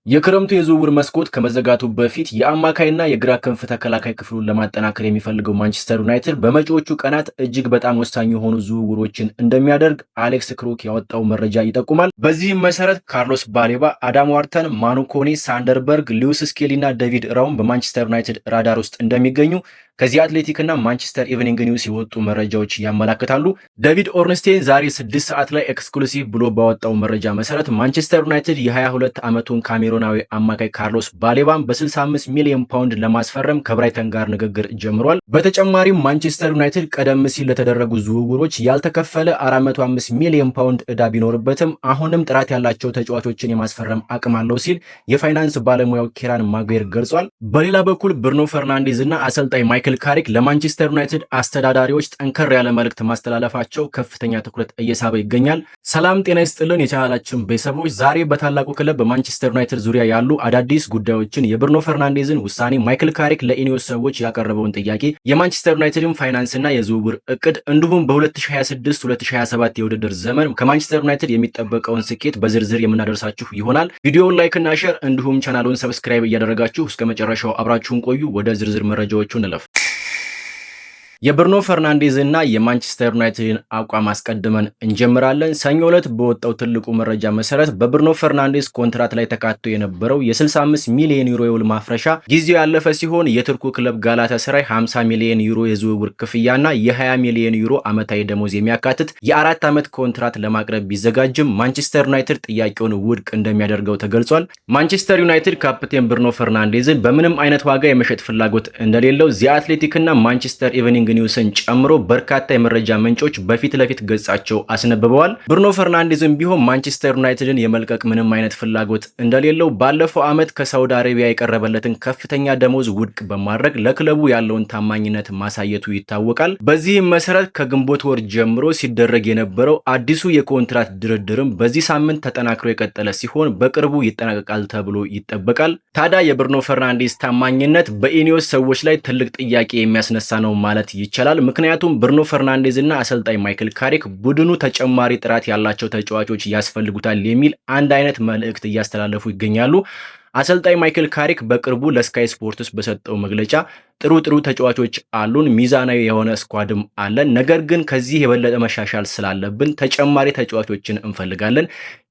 የክረምቱ የዝውውር መስኮት ከመዘጋቱ በፊት የአማካይና የግራ ክንፍ ተከላካይ ክፍሉን ለማጠናከር የሚፈልገው ማንቸስተር ዩናይትድ በመጪዎቹ ቀናት እጅግ በጣም ወሳኝ የሆኑ ዝውውሮችን እንደሚያደርግ አሌክስ ክሩክ ያወጣው መረጃ ይጠቁማል። በዚህም መሰረት ካርሎስ ባሌባ፣ አዳም ዋርተን፣ ማኑ ኮኔ፣ ሳንደርበርግ፣ ሉዊስ ስኬሊ እና ዴቪድ ራውም በማንቸስተር ዩናይትድ ራዳር ውስጥ እንደሚገኙ ከዚህ አትሌቲክ እና ማንቸስተር ኢቭኒንግ ኒውስ የወጡ መረጃዎች ያመላክታሉ። ዴቪድ ኦርንስቴን ዛሬ 6 ሰዓት ላይ ኤክስክሉሲቭ ብሎ ባወጣው መረጃ መሰረት ማንቸስተር ዩናይትድ የ22 ዓመቱን ካሜሮናዊ አማካይ ካርሎስ ባሌባን በ65 ሚሊዮን ፓውንድ ለማስፈረም ከብራይተን ጋር ንግግር ጀምሯል። በተጨማሪም ማንቸስተር ዩናይትድ ቀደም ሲል ለተደረጉ ዝውውሮች ያልተከፈለ 405 ሚሊዮን ፓውንድ ዕዳ ቢኖርበትም አሁንም ጥራት ያላቸው ተጫዋቾችን የማስፈረም አቅም አለው ሲል የፋይናንስ ባለሙያው ኬራን ማጉዌር ገልጿል። በሌላ በኩል ብሩኖ ፈርናንዴዝ እና አሰልጣኝ ማይክል ካሪክ ለማንቸስተር ዩናይትድ አስተዳዳሪዎች ጠንከር ያለ መልእክት ማስተላለፋቸው ከፍተኛ ትኩረት እየሳበ ይገኛል። ሰላም ጤና ይስጥልን የቻናላችን ቤተሰቦች፣ ዛሬ በታላቁ ክለብ በማንቸስተር ዩናይትድ ዙሪያ ያሉ አዳዲስ ጉዳዮችን፣ የብሩኖ ፈርናንዴዝን ውሳኔ፣ ማይክል ካሪክ ለኢኒዮስ ሰዎች ያቀረበውን ጥያቄ፣ የማንቸስተር ዩናይትድን ፋይናንስና የዝውውር እቅድ እንዲሁም በ2026-2027 የውድድር ዘመን ከማንቸስተር ዩናይትድ የሚጠበቀውን ስኬት በዝርዝር የምናደርሳችሁ ይሆናል። ቪዲዮውን ላይክ እና ሼር እንዲሁም ቻናሉን ሰብስክራይብ እያደረጋችሁ እስከ መጨረሻው አብራችሁን ቆዩ። ወደ ዝርዝር መረጃዎቹ እንለፍ። የብሩኖ ፈርናንዴዝ እና የማንቸስተር ዩናይትድን አቋም አስቀድመን እንጀምራለን። ሰኞ ዕለት በወጣው ትልቁ መረጃ መሰረት በብሩኖ ፈርናንዴዝ ኮንትራት ላይ ተካቶ የነበረው የ65 ሚሊዮን ዩሮ የውል ማፍረሻ ጊዜው ያለፈ ሲሆን የቱርኩ ክለብ ጋላታሳራይ 50 ሚሊዮን ዩሮ የዝውውር ክፍያና የ20 ሚሊዮን ዩሮ ዓመታዊ ደሞዝ የሚያካትት የ4 ዓመት ኮንትራት ለማቅረብ ቢዘጋጅም ማንቸስተር ዩናይትድ ጥያቄውን ውድቅ እንደሚያደርገው ተገልጿል። ማንቸስተር ዩናይትድ ካፕቴን ብሩኖ ፈርናንዴዝን በምንም አይነት ዋጋ የመሸጥ ፍላጎት እንደሌለው ዚ አትሌቲክ እና ማንቸስተር ኢቭኒንግ ኒውስን ጨምሮ በርካታ የመረጃ ምንጮች በፊት ለፊት ገጻቸው አስነብበዋል። ብሩኖ ፈርናንዴዝም ቢሆን ማንቸስተር ዩናይትድን የመልቀቅ ምንም አይነት ፍላጎት እንደሌለው ባለፈው ዓመት ከሳውዲ አረቢያ የቀረበለትን ከፍተኛ ደሞዝ ውድቅ በማድረግ ለክለቡ ያለውን ታማኝነት ማሳየቱ ይታወቃል። በዚህም መሰረት ከግንቦት ወር ጀምሮ ሲደረግ የነበረው አዲሱ የኮንትራት ድርድርም በዚህ ሳምንት ተጠናክሮ የቀጠለ ሲሆን በቅርቡ ይጠናቀቃል ተብሎ ይጠበቃል። ታዲያ የብሩኖ ፈርናንዴዝ ታማኝነት በኢኒዮስ ሰዎች ላይ ትልቅ ጥያቄ የሚያስነሳ ነው ማለት ይቻላል። ምክንያቱም ብሩኖ ፈርናንዴዝ እና አሰልጣኝ ማይክል ካሪክ ቡድኑ ተጨማሪ ጥራት ያላቸው ተጫዋቾች ያስፈልጉታል የሚል አንድ አይነት መልእክት እያስተላለፉ ይገኛሉ። አሰልጣኝ ማይክል ካሪክ በቅርቡ ለስካይ ስፖርትስ በሰጠው መግለጫ ጥሩ ተጫዋቾች አሉን፣ ሚዛናዊ የሆነ ስኳድም አለን፣ ነገር ግን ከዚህ የበለጠ መሻሻል ስላለብን ተጨማሪ ተጫዋቾችን እንፈልጋለን፣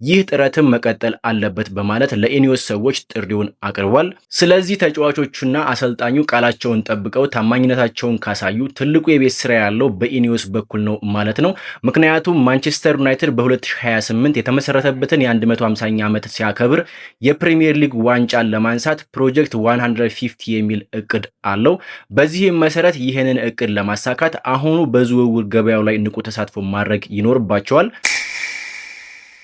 ይህ ጥረትም መቀጠል አለበት በማለት ለኢኒዮስ ሰዎች ጥሪውን አቅርቧል። ስለዚህ ተጫዋቾቹና አሰልጣኙ ቃላቸውን ጠብቀው ታማኝነታቸውን ካሳዩ ትልቁ የቤት ስራ ያለው በኢኒዮስ በኩል ነው ማለት ነው። ምክንያቱም ማንቸስተር ዩናይትድ በ2028 የተመሰረተበትን የ150ኛ ዓመት ሲያከብር የፕሪሚየር ሊግ ዋንጫን ለማንሳት ፕሮጀክት 150 የሚል እቅድ አለው። በዚህም መሰረት ይህንን እቅድ ለማሳካት አሁኑ በዝውውር ገበያው ላይ ንቁ ተሳትፎ ማድረግ ይኖርባቸዋል።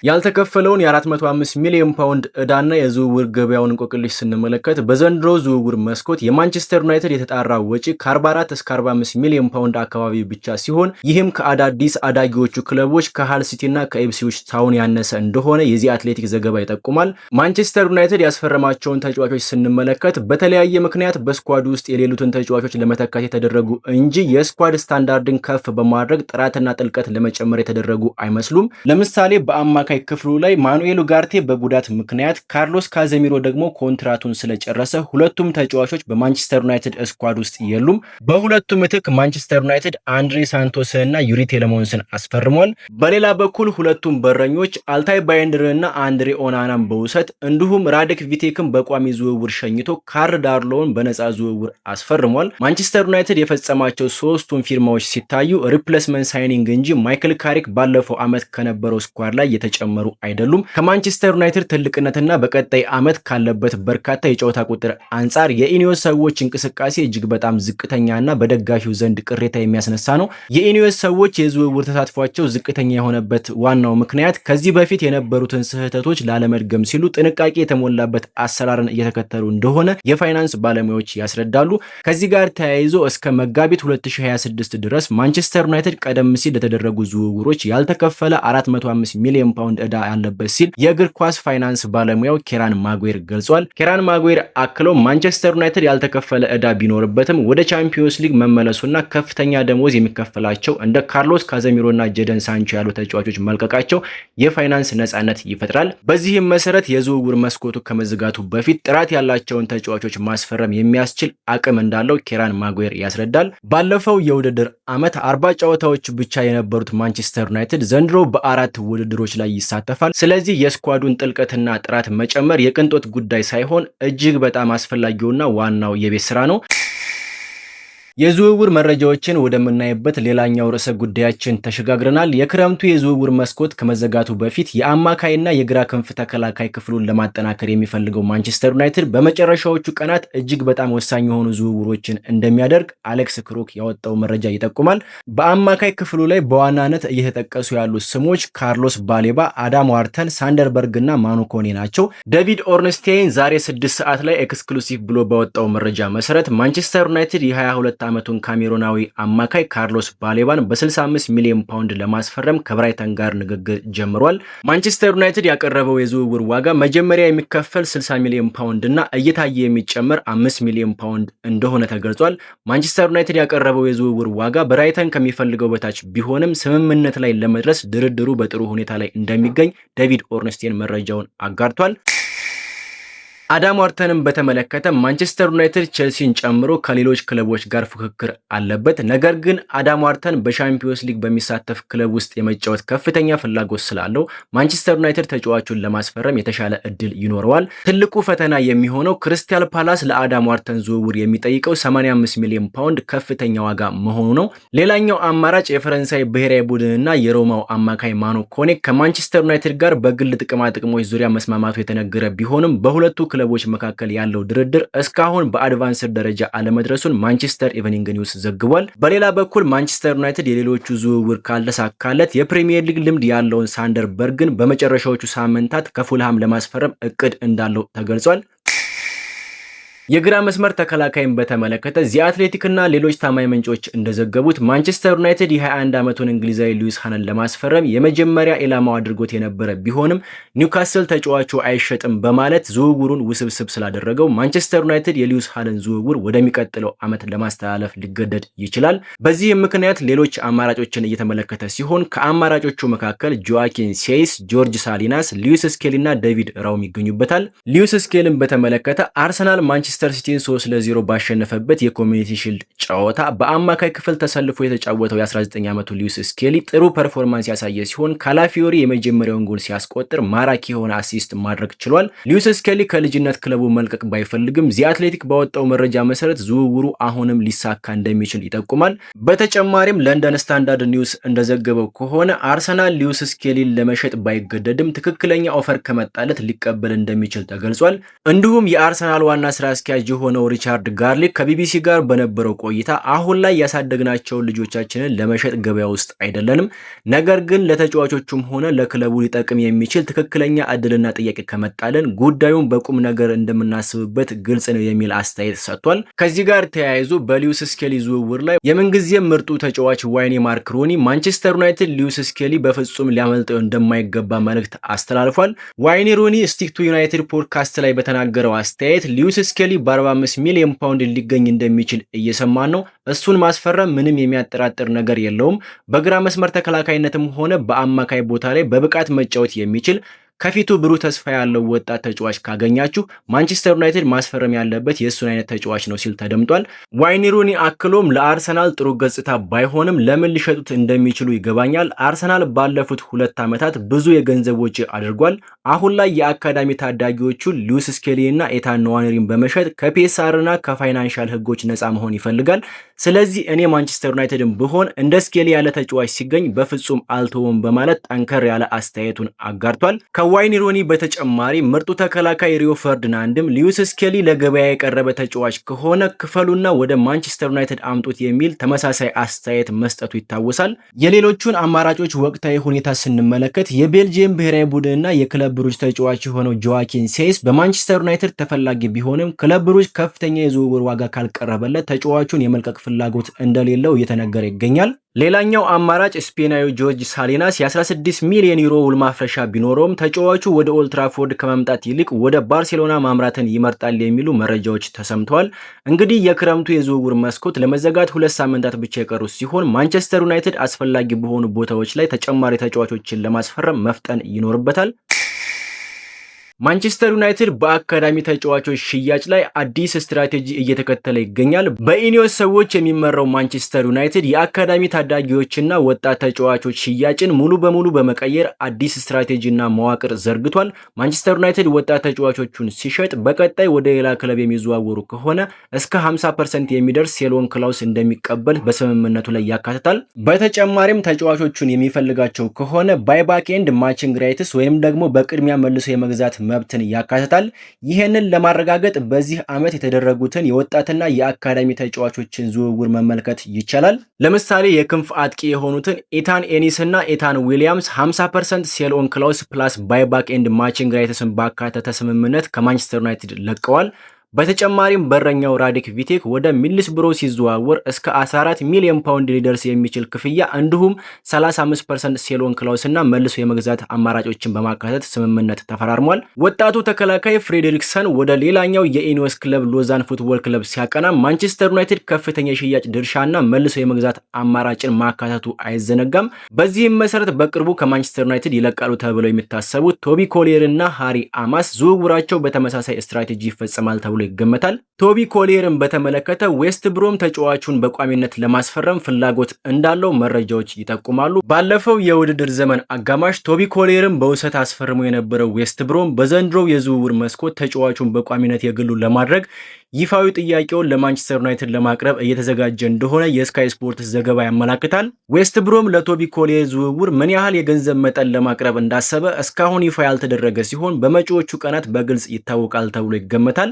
ያልተከፈለውን የ405 ሚሊዮን ፓውንድ ዕዳና የዝውውር ገበያውን እንቆቅልሽ ስንመለከት በዘንድሮ ዝውውር መስኮት የማንቸስተር ዩናይትድ የተጣራ ወጪ ከ44 እስከ 45 ሚሊዮን ፓውንድ አካባቢ ብቻ ሲሆን ይህም ከአዳዲስ አዳጊዎቹ ክለቦች ከሃል ሲቲ እና ከኢፕስዊች ታውን ያነሰ እንደሆነ የዚ አትሌቲክ ዘገባ ይጠቁማል። ማንቸስተር ዩናይትድ ያስፈረማቸውን ተጫዋቾች ስንመለከት በተለያየ ምክንያት በስኳድ ውስጥ የሌሉትን ተጫዋቾች ለመተካት የተደረጉ እንጂ የስኳድ ስታንዳርድን ከፍ በማድረግ ጥራትና ጥልቀት ለመጨመር የተደረጉ አይመስሉም። ለምሳሌ በአማካይ ክፍሉ ላይ ማኑኤል ኡጋርቴ በጉዳት ምክንያት፣ ካርሎስ ካዜሚሮ ደግሞ ኮንትራቱን ስለጨረሰ ሁለቱም ተጫዋቾች በማንቸስተር ዩናይትድ ስኳድ ውስጥ የሉም። በሁለቱም ምትክ ማንቸስተር ዩናይትድ አንድሬ ሳንቶስን እና ዩሪ ቴሌሞንስን አስፈርሟል። በሌላ በኩል ሁለቱም በረኞች አልታይ ባይንድርንና አንድሬ ኦናናን በውሰት እንዲሁም ራዲክ ቪቴክን በቋሚ ዝውውር ሸኝቶ ካር ዳርሎውን በነፃ ዝውውር አስፈርሟል። ማንቸስተር ዩናይትድ የፈጸማቸው ሶስቱም ፊርማዎች ሲታዩ ሪፕሌስመንት ሳይኒንግ እንጂ ማይክል ካሪክ ባለፈው ዓመት ከነበረው ስኳድ ላይ የተጨመሩ አይደሉም። ከማንቸስተር ዩናይትድ ትልቅነትና በቀጣይ ዓመት ካለበት በርካታ የጨዋታ ቁጥር አንጻር የኢኒዮስ ሰዎች እንቅስቃሴ እጅግ በጣም ዝቅተኛና በደጋፊው ዘንድ ቅሬታ የሚያስነሳ ነው። የኢኒዮስ ሰዎች የዝውውር ተሳትፏቸው ዝቅተኛ የሆነበት ዋናው ምክንያት ከዚህ በፊት የነበሩትን ስህተቶች ላለመድገም ሲሉ ጥንቃቄ የተሞላበት አሰራርን እየተከተሉ እንደሆነ የፋይናንስ ባለሙያዎች ያስረዳሉ። ከዚህ ጋር ተያይዞ እስከ መጋቢት 2026 ድረስ ማንቸስተር ዩናይትድ ቀደም ሲል ለተደረጉ ዝውውሮች ያልተከፈለ 405 ሚሊዮን ፓውንድ ፓውንድ ዕዳ ያለበት ሲል የእግር ኳስ ፋይናንስ ባለሙያው ኬራን ማጉዌር ገልጿል። ኬራን ማጉዌር አክሎ ማንቸስተር ዩናይትድ ያልተከፈለ ዕዳ ቢኖርበትም ወደ ቻምፒዮንስ ሊግ መመለሱና ከፍተኛ ደሞዝ የሚከፈላቸው እንደ ካርሎስ ካዘሚሮና ጀደን ሳንቾ ያሉ ተጫዋቾች መልቀቃቸው የፋይናንስ ነጻነት ይፈጥራል። በዚህም መሰረት የዝውውር መስኮቱ ከመዘጋቱ በፊት ጥራት ያላቸውን ተጫዋቾች ማስፈረም የሚያስችል አቅም እንዳለው ኬራን ማጉዌር ያስረዳል። ባለፈው የውድድር ዓመት 40 ጨዋታዎች ብቻ የነበሩት ማንቸስተር ዩናይትድ ዘንድሮ በ4 ውድድሮች ላይ ይሳተፋል። ስለዚህ የስኳዱን ጥልቀትና ጥራት መጨመር የቅንጦት ጉዳይ ሳይሆን እጅግ በጣም አስፈላጊውና ዋናው የቤት ስራ ነው። የዝውውር መረጃዎችን ወደምናይበት ሌላኛው ርዕሰ ጉዳያችን ተሸጋግረናል። የክረምቱ የዝውውር መስኮት ከመዘጋቱ በፊት የአማካይና የግራ ክንፍ ተከላካይ ክፍሉን ለማጠናከር የሚፈልገው ማንቸስተር ዩናይትድ በመጨረሻዎቹ ቀናት እጅግ በጣም ወሳኝ የሆኑ ዝውውሮችን እንደሚያደርግ አሌክስ ክሩክ ያወጣው መረጃ ይጠቁማል። በአማካይ ክፍሉ ላይ በዋናነት እየተጠቀሱ ያሉ ስሞች ካርሎስ ባሌባ፣ አዳም ዋርተን፣ ሳንደርበርግ እና ማኑኮኔ ናቸው። ዴቪድ ኦርንስቴይን ዛሬ 6 ሰዓት ላይ ኤክስክሉሲቭ ብሎ ባወጣው መረጃ መሰረት ማንቸስተር ዩናይትድ የ22 ዓመቱን ካሜሮናዊ አማካይ ካርሎስ ባሌባን በ65 ሚሊዮን ፓውንድ ለማስፈረም ከብራይተን ጋር ንግግር ጀምሯል። ማንቸስተር ዩናይትድ ያቀረበው የዝውውር ዋጋ መጀመሪያ የሚከፈል 60 ሚሊዮን ፓውንድ እና እየታየ የሚጨመር 5 ሚሊዮን ፓውንድ እንደሆነ ተገልጿል። ማንቸስተር ዩናይትድ ያቀረበው የዝውውር ዋጋ ብራይተን ከሚፈልገው በታች ቢሆንም ስምምነት ላይ ለመድረስ ድርድሩ በጥሩ ሁኔታ ላይ እንደሚገኝ ዴቪድ ኦርንስቴን መረጃውን አጋርቷል። አዳም ዋርተንን በተመለከተ ማንቸስተር ዩናይትድ ቼልሲን ጨምሮ ከሌሎች ክለቦች ጋር ፉክክር አለበት። ነገር ግን አዳም ዋርተን በሻምፒዮንስ ሊግ በሚሳተፍ ክለብ ውስጥ የመጫወት ከፍተኛ ፍላጎት ስላለው ማንቸስተር ዩናይትድ ተጫዋቹን ለማስፈረም የተሻለ እድል ይኖረዋል። ትልቁ ፈተና የሚሆነው ክሪስታል ፓላስ ለአዳም ዋርተን ዝውውር የሚጠይቀው 85 ሚሊዮን ፓውንድ ከፍተኛ ዋጋ መሆኑ ነው። ሌላኛው አማራጭ የፈረንሳይ ብሔራዊ ቡድንና የሮማው አማካይ ማኑ ኮኔ ከማንቸስተር ዩናይትድ ጋር በግል ጥቅማጥቅሞች ዙሪያ መስማማቱ የተነገረ ቢሆንም በሁለቱ ክለቦች መካከል ያለው ድርድር እስካሁን በአድቫንስድ ደረጃ አለመድረሱን ማንቸስተር ኢቭኒንግ ኒውስ ዘግቧል። በሌላ በኩል ማንቸስተር ዩናይትድ የሌሎቹ ዝውውር ካልተሳካለት የፕሪሚየር ሊግ ልምድ ያለውን ሳንደርበርግን በመጨረሻዎቹ ሳምንታት ከፉልሃም ለማስፈረም እቅድ እንዳለው ተገልጿል። የግራ መስመር ተከላካይን በተመለከተ ዚ አትሌቲክ እና ሌሎች ታማኝ ምንጮች እንደዘገቡት ማንቸስተር ዩናይትድ የ21 ዓመቱን እንግሊዛዊ ሉዊስ ሃልን ለማስፈረም የመጀመሪያ ኢላማው አድርጎት የነበረ ቢሆንም ኒውካስል ተጫዋቹ አይሸጥም በማለት ዝውውሩን ውስብስብ ስላደረገው ማንቸስተር ዩናይትድ የሉዊስ ሃልን ዝውውር ወደሚቀጥለው ዓመት ለማስተላለፍ ሊገደድ ይችላል። በዚህም ምክንያት ሌሎች አማራጮችን እየተመለከተ ሲሆን ከአማራጮቹ መካከል ጆአኪን ሴይስ፣ ጆርጅ ሳሊናስ፣ ሉዊስ ስኬሊ እና ዴቪድ ራውም ይገኙበታል። ሉዊስ ስኬሊን በተመለከተ አርሰናል ማንቸስተር ሲቲን 3-0 ባሸነፈበት የኮሚኒቲ ሺልድ ጨዋታ በአማካይ ክፍል ተሰልፎ የተጫወተው የ19 ዓመቱ ሉዊስ ስኬሊ ጥሩ ፐርፎርማንስ ያሳየ ሲሆን ካላፊዮሪ የመጀመሪያውን ጎል ሲያስቆጥር ማራኪ የሆነ አሲስት ማድረግ ችሏል። ሉዊስ ስኬሊ ከልጅነት ክለቡ መልቀቅ ባይፈልግም ዚ አትሌቲክ ባወጣው መረጃ መሰረት ዝውውሩ አሁንም ሊሳካ እንደሚችል ይጠቁማል። በተጨማሪም ለንደን ስታንዳርድ ኒውስ እንደዘገበው ከሆነ አርሰናል ሉዊስ ስኬሊን ለመሸጥ ባይገደድም ትክክለኛ ኦፈር ከመጣለት ሊቀበል እንደሚችል ተገልጿል። እንዲሁም የአርሰናል ዋና ስራ አስኪያጅ የሆነው ሪቻርድ ጋርሊክ ከቢቢሲ ጋር በነበረው ቆይታ አሁን ላይ ያሳደግናቸውን ልጆቻችንን ለመሸጥ ገበያ ውስጥ አይደለንም፣ ነገር ግን ለተጫዋቾቹም ሆነ ለክለቡ ሊጠቅም የሚችል ትክክለኛ እድልና ጥያቄ ከመጣለን ጉዳዩን በቁም ነገር እንደምናስብበት ግልጽ ነው የሚል አስተያየት ሰጥቷል። ከዚህ ጋር ተያይዞ በሉዊስ ስኬሊ ዝውውር ላይ የምንጊዜም ምርጡ ተጫዋች ዋይኔ ማርክ ሩኒ ማንቸስተር ዩናይትድ ሉዊስ ስኬሊ በፍጹም ሊያመልጠው እንደማይገባ መልእክት አስተላልፏል። ዋይኔ ሩኒ ስቲክ ቱ ዩናይትድ ፖድካስት ላይ በተናገረው አስተያየት ሉዊስ ስኬሊ በ45 ሚሊዮን ፓውንድ ሊገኝ እንደሚችል እየሰማን ነው። እሱን ማስፈረም ምንም የሚያጠራጥር ነገር የለውም። በግራ መስመር ተከላካይነትም ሆነ በአማካይ ቦታ ላይ በብቃት መጫወት የሚችል ከፊቱ ብሩህ ተስፋ ያለው ወጣት ተጫዋች ካገኛችሁ ማንቸስተር ዩናይትድ ማስፈረም ያለበት የእሱን አይነት ተጫዋች ነው ሲል ተደምጧል። ዋይኔ ሩኒ አክሎም ለአርሰናል ጥሩ ገጽታ ባይሆንም ለምን ሊሸጡት እንደሚችሉ ይገባኛል። አርሰናል ባለፉት 2 ዓመታት ብዙ የገንዘብ ወጪ አድርጓል። አሁን ላይ የአካዳሚ ታዳጊዎቹ ሉዊስ ስኬሊ እና ኤታን ንዋነሪን በመሸጥ ከፒኤስአር እና ከፋይናንሻል ህጎች ነፃ መሆን ይፈልጋል። ስለዚህ እኔ ማንቸስተር ዩናይትድን ብሆን እንደ ስኬሊ ያለ ተጫዋች ሲገኝ በፍጹም አልተውም በማለት ጠንከር ያለ አስተያየቱን አጋርቷል። ከዋይኔ ሩኒ በተጨማሪ ምርጡ ተከላካይ ሪዮ ፈርዲናንድም ሉዊስ ስኬሊ ለገበያ የቀረበ ተጫዋች ከሆነ ክፈሉና ወደ ማንቸስተር ዩናይትድ አምጡት የሚል ተመሳሳይ አስተያየት መስጠቱ ይታወሳል። የሌሎቹን አማራጮች ወቅታዊ ሁኔታ ስንመለከት የቤልጂየም ብሔራዊ ቡድንና የክለብ ብሩጅ ተጫዋች የሆነው ጆአኪን ሴይስ በማንቸስተር ዩናይትድ ተፈላጊ ቢሆንም ክለብ ብሩጅ ከፍተኛ የዝውውር ዋጋ ካልቀረበለት ተጫዋቹን የመልቀቅ ፍላጎት እንደሌለው እየተነገረ ይገኛል። ሌላኛው አማራጭ ስፔናዊ ጆርጅ ሳሊናስ የ16 ሚሊዮን ዩሮ ውል ማፍረሻ ቢኖረውም ተጫዋቹ ወደ ኦልድ ትራፎርድ ከመምጣት ይልቅ ወደ ባርሴሎና ማምራትን ይመርጣል የሚሉ መረጃዎች ተሰምተዋል። እንግዲህ የክረምቱ የዝውውር መስኮት ለመዘጋት 2 ሳምንታት ብቻ የቀሩት ሲሆን ማንቸስተር ዩናይትድ አስፈላጊ በሆኑ ቦታዎች ላይ ተጨማሪ ተጫዋቾችን ለማስፈረም መፍጠን ይኖርበታል። ማንቸስተር ዩናይትድ በአካዳሚ ተጫዋቾች ሽያጭ ላይ አዲስ ስትራቴጂ እየተከተለ ይገኛል። በኢኒዮስ ሰዎች የሚመራው ማንቸስተር ዩናይትድ የአካዳሚ ታዳጊዎችና ወጣት ተጫዋቾች ሽያጭን ሙሉ በሙሉ በመቀየር አዲስ ስትራቴጂና መዋቅር ዘርግቷል። ማንቸስተር ዩናይትድ ወጣት ተጫዋቾቹን ሲሸጥ በቀጣይ ወደ ሌላ ክለብ የሚዘዋወሩ ከሆነ እስከ 50% የሚደርስ ሴሎን ክላውስ እንደሚቀበል በስምምነቱ ላይ ያካትታል። በተጨማሪም ተጫዋቾቹን የሚፈልጋቸው ከሆነ ባይባክ ኤንድ ማቺንግ ራይትስ ወይም ደግሞ በቅድሚያ መልሶ የመግዛት መብትን ያካትታል። ይህንን ለማረጋገጥ በዚህ ዓመት የተደረጉትን የወጣትና የአካዳሚ ተጫዋቾችን ዝውውር መመልከት ይቻላል። ለምሳሌ የክንፍ አጥቂ የሆኑትን ኢታን ኤኒስ እና ኢታን ዊሊያምስ 50% ሴል ኦን ክላውስ ፕላስ ባይባክ ኤንድ ማቺንግ ራይትስን ባካተተ ስምምነት ከማንቸስተር ዩናይትድ ለቀዋል። በተጨማሪም በረኛው ራዲክ ቪቴክ ወደ ሚድልስብሮ ሲዘዋወር እስከ 14 ሚሊዮን ፓውንድ ሊደርስ የሚችል ክፍያ እንዲሁም 35% ሴሎን ክላውስ እና መልሶ የመግዛት አማራጮችን በማካተት ስምምነት ተፈራርሟል። ወጣቱ ተከላካይ ፍሬድሪክሰን ወደ ሌላኛው የኢኒዮስ ክለብ ሎዛን ፉትቦል ክለብ ሲያቀና ማንቸስተር ዩናይትድ ከፍተኛ የሽያጭ ድርሻና መልሶ የመግዛት አማራጭን ማካተቱ አይዘነጋም። በዚህም መሰረት በቅርቡ ከማንቸስተር ዩናይትድ ይለቃሉ ተብለው የሚታሰቡት ቶቢ ኮሊየር እና ሃሪ አማስ ዝውውራቸው በተመሳሳይ ስትራቴጂ ይፈጸማል ተብሎ ይገመታል። ቶቢ ኮሊየርን በተመለከተ ዌስት ብሮም ተጫዋቹን በቋሚነት ለማስፈረም ፍላጎት እንዳለው መረጃዎች ይጠቁማሉ። ባለፈው የውድድር ዘመን አጋማሽ ቶቢ ኮሊየርን በውሰት አስፈርሞ የነበረው ዌስት ብሮም በዘንድሮው የዝውውር መስኮት ተጫዋቹን በቋሚነት የግሉ ለማድረግ ይፋዊ ጥያቄውን ለማንቸስተር ዩናይትድ ለማቅረብ እየተዘጋጀ እንደሆነ የስካይ ስፖርትስ ዘገባ ያመላክታል። ዌስት ብሮም ለቶቢ ኮሊየር ዝውውር ምን ያህል የገንዘብ መጠን ለማቅረብ እንዳሰበ እስካሁን ይፋ ያልተደረገ ሲሆን በመጪዎቹ ቀናት በግልጽ ይታወቃል ተብሎ ይገመታል።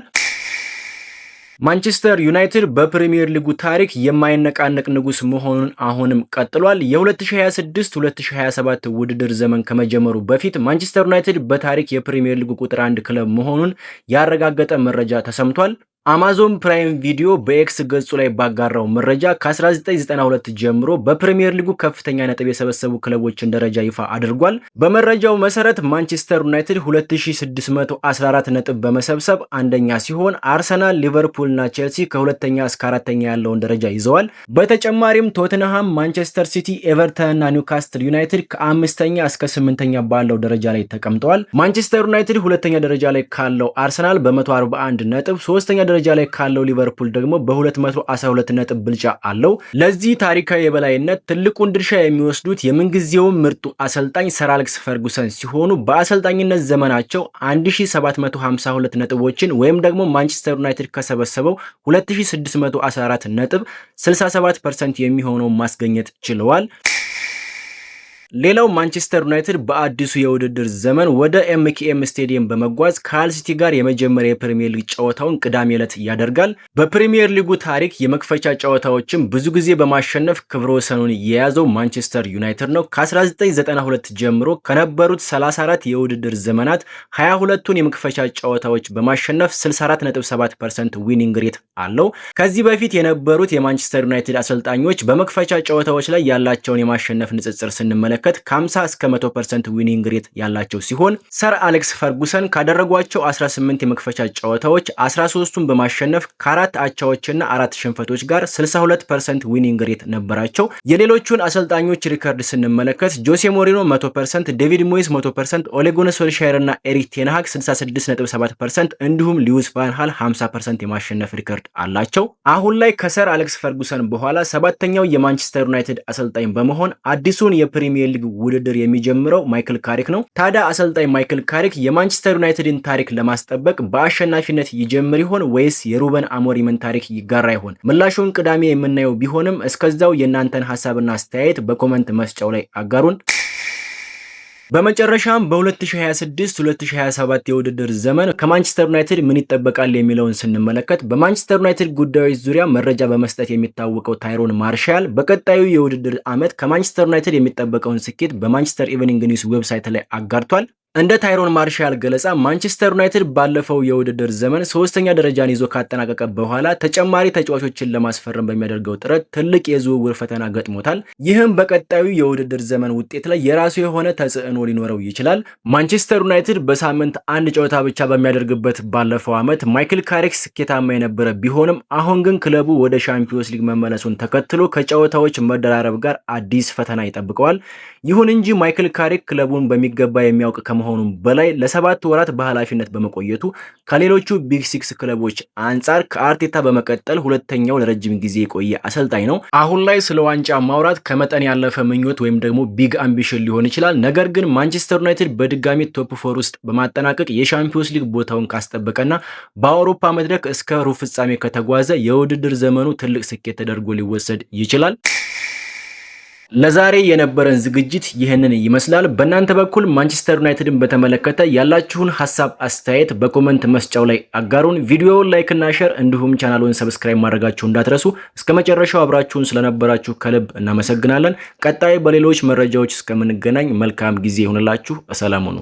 ማንቸስተር ዩናይትድ በፕሪሚየር ሊጉ ታሪክ የማይነቃነቅ ንጉስ መሆኑን አሁንም ቀጥሏል። የ2026-2027 ውድድር ዘመን ከመጀመሩ በፊት ማንቸስተር ዩናይትድ በታሪክ የፕሪሚየር ሊጉ ቁጥር 1 ክለብ መሆኑን ያረጋገጠ መረጃ ተሰምቷል። አማዞን ፕራይም ቪዲዮ በኤክስ ገጹ ላይ ባጋራው መረጃ ከ1992 ጀምሮ በፕሪሚየር ሊጉ ከፍተኛ ነጥብ የሰበሰቡ ክለቦችን ደረጃ ይፋ አድርጓል። በመረጃው መሰረት ማንቸስተር ዩናይትድ 2614 ነጥብ በመሰብሰብ አንደኛ ሲሆን አርሰናል፣ ሊቨርፑል እና ቼልሲ ከሁለተኛ እስከ አራተኛ ያለውን ደረጃ ይዘዋል። በተጨማሪም ቶትንሃም፣ ማንቸስተር ሲቲ፣ ኤቨርተን እና ኒውካስትል ዩናይትድ ከአምስተኛ እስከ 8ኛ ባለው ደረጃ ላይ ተቀምጠዋል። ማንቸስተር ዩናይትድ ሁለተኛ ደረጃ ላይ ካለው አርሰናል በ141 ነጥብ፣ ሶስተኛ ደረጃ ላይ ካለው ሊቨርፑል ደግሞ በ212 ነጥብ ብልጫ አለው። ለዚህ ታሪካዊ የበላይነት ትልቁን ድርሻ የሚወስዱት የምንጊዜው ምርጡ አሰልጣኝ ሰር አሌክስ ፈርጉሰን ሲሆኑ በአሰልጣኝነት ዘመናቸው 1752 ነጥቦችን ወይም ደግሞ ማንቸስተር ዩናይትድ ከሰበሰበው 2614 ነጥብ 67% የሚሆነው ማስገኘት ችለዋል። ሌላው ማንቸስተር ዩናይትድ በአዲሱ የውድድር ዘመን ወደ ኤምኬኤም ስቴዲየም በመጓዝ ከሃል ሲቲ ጋር የመጀመሪያ የፕሪሚየር ሊግ ጨዋታውን ቅዳሜ ዕለት ያደርጋል። በፕሪሚየር ሊጉ ታሪክ የመክፈቻ ጨዋታዎችን ብዙ ጊዜ በማሸነፍ ክብረ ወሰኑን የያዘው ማንቸስተር ዩናይትድ ነው። ከ1992 ጀምሮ ከነበሩት 34 የውድድር ዘመናት 22ቱን የመክፈቻ ጨዋታዎች በማሸነፍ 64.7% ዊኒንግ ሬት አለው። ከዚህ በፊት የነበሩት የማንቸስተር ዩናይትድ አሰልጣኞች በመክፈቻ ጨዋታዎች ላይ ያላቸውን የማሸነፍ ንጽጽር ስንመለከት ከ50 እስከ 100% ዊኒንግ ሬት ያላቸው ሲሆን ሰር አሌክስ ፈርጉሰን ካደረጓቸው 18 የመክፈቻ ጨዋታዎች 13ቱን በማሸነፍ ከ4 አቻዎችና 4 ሽንፈቶች ጋር 62% ዊኒንግ ሬት ነበራቸው። የሌሎቹን አሰልጣኞች ሪከርድ ስንመለከት ጆሴ ሞሪኖ 100%፣ ዴቪድ ሞይስ 100%፣ ኦሌ ጉናር ሶልሻየር እና ኤሪክ ቴን ሃግ 66.7% እንዲሁም ሉዊስ ቫን ሃል 50% የማሸነፍ ሪከርድ አላቸው። አሁን ላይ ከሰር አሌክስ ፈርጉሰን በኋላ 7ኛው የማንቸስተር ዩናይትድ አሰልጣኝ በመሆን አዲሱን የፕሪሚየር ሊግ ውድድር የሚጀምረው ማይክል ካሪክ ነው። ታዲያ አሰልጣኝ ማይክል ካሪክ የማንቸስተር ዩናይትድን ታሪክ ለማስጠበቅ በአሸናፊነት ይጀምር ይሆን ወይስ የሩበን አሞሪምን ታሪክ ይጋራ ይሆን? ምላሹን ቅዳሜ የምናየው ቢሆንም እስከዛው የእናንተን ሀሳብና አስተያየት በኮመንት መስጫው ላይ አጋሩን። በመጨረሻም በ2026-2027 የውድድር ዘመን ከማንቸስተር ዩናይትድ ምን ይጠበቃል የሚለውን ስንመለከት በማንቸስተር ዩናይትድ ጉዳዮች ዙሪያ መረጃ በመስጠት የሚታወቀው ታይሮን ማርሻል በቀጣዩ የውድድር ዓመት ከማንቸስተር ዩናይትድ የሚጠበቀውን ስኬት በማንቸስተር ኢቭኒንግ ኒውስ ዌብሳይት ላይ አጋርቷል። እንደ ታይሮን ማርሻል ገለጻ ማንቸስተር ዩናይትድ ባለፈው የውድድር ዘመን ሶስተኛ ደረጃን ይዞ ካጠናቀቀ በኋላ ተጨማሪ ተጫዋቾችን ለማስፈረም በሚያደርገው ጥረት ትልቅ የዝውውር ፈተና ገጥሞታል። ይህም በቀጣዩ የውድድር ዘመን ውጤት ላይ የራሱ የሆነ ተጽዕኖ ሊኖረው ይችላል። ማንቸስተር ዩናይትድ በሳምንት አንድ ጨዋታ ብቻ በሚያደርግበት ባለፈው ዓመት ማይክል ካሪክ ስኬታማ የነበረ ቢሆንም አሁን ግን ክለቡ ወደ ሻምፒዮንስ ሊግ መመለሱን ተከትሎ ከጨዋታዎች መደራረብ ጋር አዲስ ፈተና ይጠብቀዋል። ይሁን እንጂ ማይክል ካሪክ ክለቡን በሚገባ የሚያውቅ ከመሆኑም በላይ ለ7 ወራት በኃላፊነት በመቆየቱ ከሌሎቹ ቢግ ሲክስ ክለቦች አንጻር ከአርቴታ በመቀጠል ሁለተኛው ለረጅም ጊዜ የቆየ አሰልጣኝ ነው። አሁን ላይ ስለ ዋንጫ ማውራት ከመጠን ያለፈ ምኞት ወይም ደግሞ ቢግ አምቢሽን ሊሆን ይችላል። ነገር ግን ማንቸስተር ዩናይትድ በድጋሚ ቶፕ 4 ውስጥ በማጠናቀቅ የሻምፒዮንስ ሊግ ቦታውን ካስጠበቀና በአውሮፓ መድረክ እስከ ሩብ ፍጻሜ ከተጓዘ የውድድር ዘመኑ ትልቅ ስኬት ተደርጎ ሊወሰድ ይችላል። ለዛሬ የነበረን ዝግጅት ይህንን ይመስላል። በእናንተ በኩል ማንቸስተር ዩናይትድን በተመለከተ ያላችሁን ሐሳብ አስተያየት በኮመንት መስጫው ላይ አጋሩን። ቪዲዮውን ላይክ እና ሼር እንዲሁም ቻናሉን ሰብስክራይብ ማድረጋችሁ እንዳትረሱ። እስከ መጨረሻው አብራችሁን ስለነበራችሁ ከልብ እናመሰግናለን። ቀጣይ በሌሎች መረጃዎች እስከምንገናኝ መልካም ጊዜ ይሁንላችሁ። ሰላም ሁኑ።